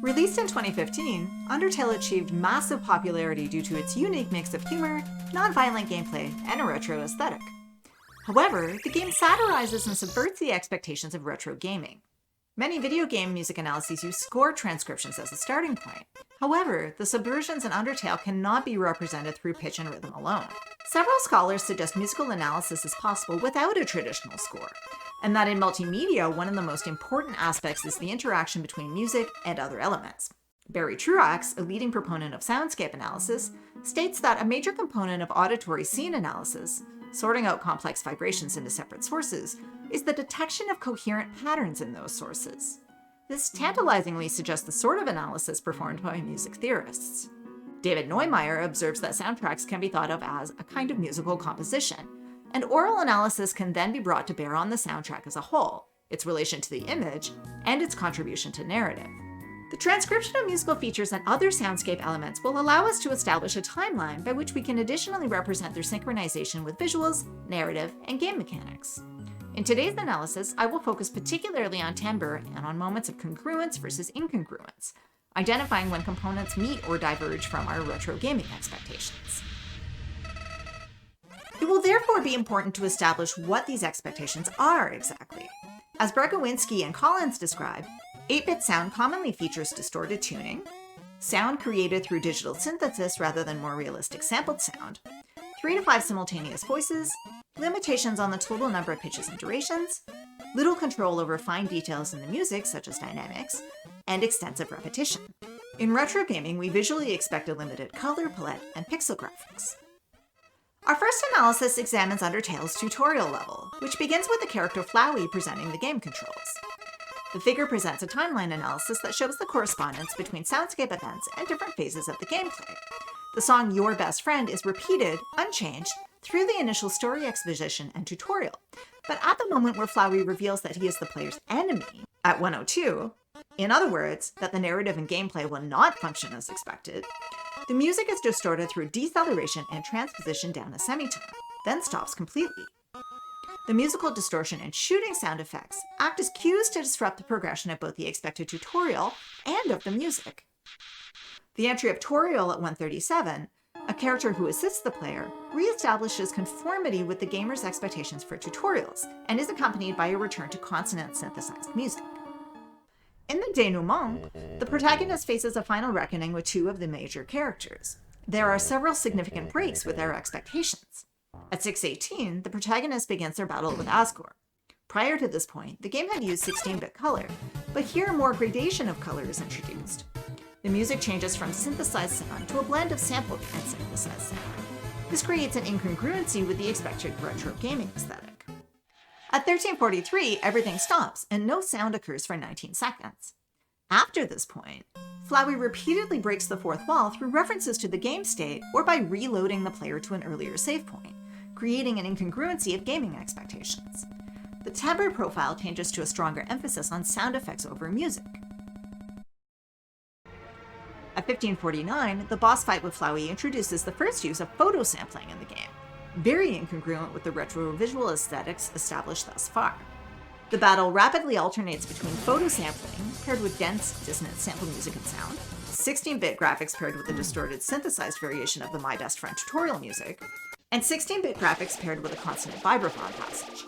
Released in 2015, Undertale achieved massive popularity due to its unique mix of humor, non-violent gameplay, and a retro aesthetic. However, the game satirizes and subverts the expectations of retro gaming. Many video game music analyses use score transcriptions as a starting point. However, the subversions in Undertale cannot be represented through pitch and rhythm alone. Several scholars suggest musical analysis is possible without a traditional score, and that in multimedia, one of the most important aspects is the interaction between music and other elements. Barry Truax, a leading proponent of soundscape analysis, states that a major component of auditory scene analysis, sorting out complex vibrations into separate sources, is the detection of coherent patterns in those sources. This tantalizingly suggests the sort of analysis performed by music theorists. David Neumeier observes that soundtracks can be thought of as a kind of musical composition, and oral analysis can then be brought to bear on the soundtrack as a whole, its relation to the image, and its contribution to narrative. The transcription of musical features and other soundscape elements will allow us to establish a timeline by which we can additionally represent their synchronization with visuals, narrative, and game mechanics. In today's analysis, I will focus particularly on timbre and on moments of congruence versus incongruence, identifying when components meet or diverge from our retro gaming expectations. It will therefore be important to establish what these expectations are exactly. As Bregowinski and Collins describe, 8-bit sound commonly features distorted tuning, sound created through digital synthesis rather than more realistic sampled sound, 3 to 5 simultaneous voices, limitations on the total number of pitches and durations, little control over fine details in the music such as dynamics, and extensive repetition. In retro gaming, we visually expect a limited color palette and pixel graphics. Our first analysis examines Undertale's tutorial level, which begins with the character Flowey presenting the game controls. The figure presents a timeline analysis that shows the correspondence between soundscape events and different phases of the gameplay. The song Your Best Friend is repeated, unchanged, through the initial story exposition and tutorial, but at the moment where Flowey reveals that he is the player's enemy, at 102, in other words, that the narrative and gameplay will not function as expected, the music is distorted through deceleration and transposition down a semitone, then stops completely. The musical distortion and shooting sound effects act as cues to disrupt the progression of both the expected tutorial and of the music. The entry of tutorial at 137, a character who assists the player, reestablishes conformity with the gamer's expectations for tutorials, and is accompanied by a return to consonant synthesized music. In the denouement, the protagonist faces a final reckoning with 2 of the major characters. There are several significant breaks with their expectations. At 6:18, the protagonist begins their battle with Asgore. Prior to this point, the game had used 16-bit color, but here more gradation of color is introduced. The music changes from synthesized sound to a blend of sampled and synthesized sound. This creates an incongruency with the expected retro gaming aesthetic. At 13:43, everything stops and no sound occurs for 19 seconds. After this point, Flowey repeatedly breaks the fourth wall through references to the game state or by reloading the player to an earlier save point, creating an incongruency of gaming expectations. The timbre profile changes to a stronger emphasis on sound effects over music. At 15:49, the boss fight with Flowey introduces the first use of photo sampling in the game, very incongruent with the retro visual aesthetics established thus far. The battle rapidly alternates between photo sampling, paired with dense, dissonant sample music and sound, 16-bit graphics paired with a distorted synthesized variation of the My Best Friend tutorial music, and 16-bit graphics paired with a consonant vibraphone passage.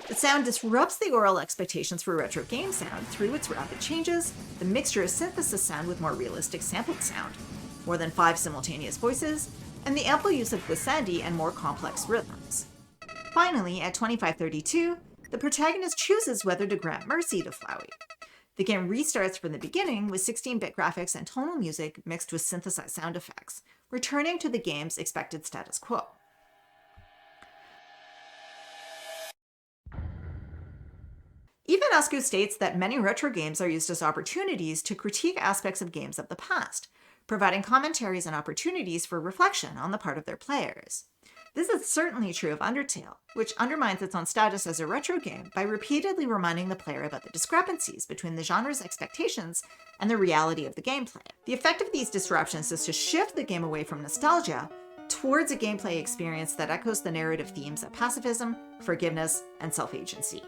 The sound disrupts the oral expectations for retro game sound through its rapid changes, the mixture of synthesis sound with more realistic sampled sound, more than 5 simultaneous voices, and the ample use of glissandi and more complex rhythms. Finally, at 25:32, the protagonist chooses whether to grant mercy to Flowey. The game restarts from the beginning with 16-bit graphics and tonal music mixed with synthesized sound effects, returning to the game's expected status quo. Ionescu states that many retro games are used as opportunities to critique aspects of games of the past, providing commentaries and opportunities for reflection on the part of their players. This is certainly true of Undertale, which undermines its own status as a retro game by repeatedly reminding the player about the discrepancies between the genre's expectations and the reality of the gameplay. The effect of these disruptions is to shift the game away from nostalgia towards a gameplay experience that echoes the narrative themes of pacifism, forgiveness, and self-agency.